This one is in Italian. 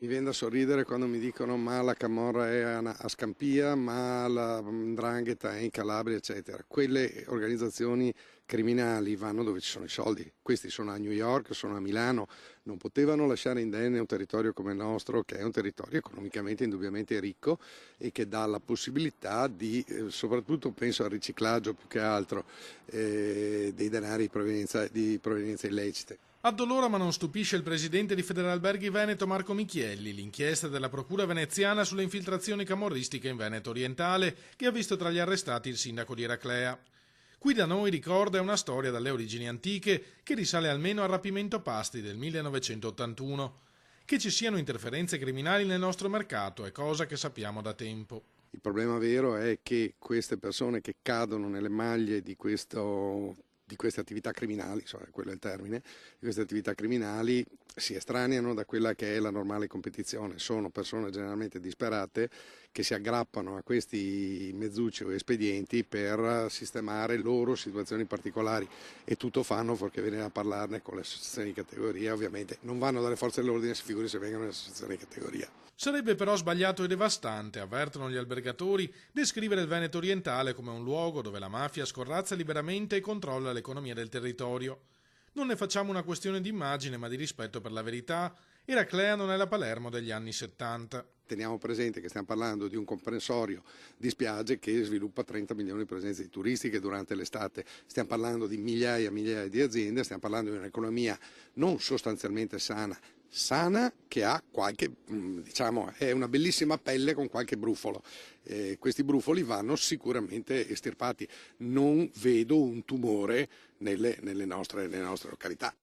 Mi viene da sorridere quando mi dicono ma la camorra è a Scampia, ma la 'ndrangheta è in Calabria, eccetera. Quelle organizzazioni criminali vanno dove ci sono i soldi. Questi sono a New York, sono a Milano, non potevano lasciare indenne un territorio come il nostro, che è un territorio economicamente indubbiamente ricco e che dà la possibilità di, soprattutto penso al riciclaggio più che altro, dei denari di provenienza illecite. Addolora ma non stupisce il presidente di Federalberghi Veneto Marco Michielli, l'inchiesta della procura veneziana sulle infiltrazioni camorristiche in Veneto orientale che ha visto tra gli arrestati il sindaco di Eraclea. Qui da noi, ricorda, è una storia dalle origini antiche che risale almeno al rapimento Pasti del 1981. Che ci siano interferenze criminali nel nostro mercato è cosa che sappiamo da tempo. Il problema vero è che queste persone che cadono nelle maglie di queste attività criminali, quello è il termine, di queste attività criminali si estraneano da quella che è la normale competizione. Sono persone generalmente disperate che si aggrappano a questi mezzucci o espedienti per sistemare loro situazioni particolari e tutto fanno fuorché venire a parlarne con le associazioni di categoria. Ovviamente non vanno dalle forze dell'ordine, si figuri se vengono le associazioni di categoria. Sarebbe però sbagliato e devastante, avvertono gli albergatori, descrivere il Veneto orientale come un luogo dove la mafia scorrazza liberamente e controlla l'economia del territorio. Non ne facciamo una questione di immagine, ma di rispetto per la verità. Eraclea non è la Palermo degli anni 70. Teniamo presente che stiamo parlando di un comprensorio di spiagge che sviluppa 30 milioni di presenze turistiche durante l'estate, stiamo parlando di migliaia e migliaia di aziende, stiamo parlando di un'economia non sostanzialmente sana che ha qualche, diciamo, è una bellissima pelle con qualche brufolo. Questi brufoli vanno sicuramente estirpati. Non vedo un tumore nelle nostre località.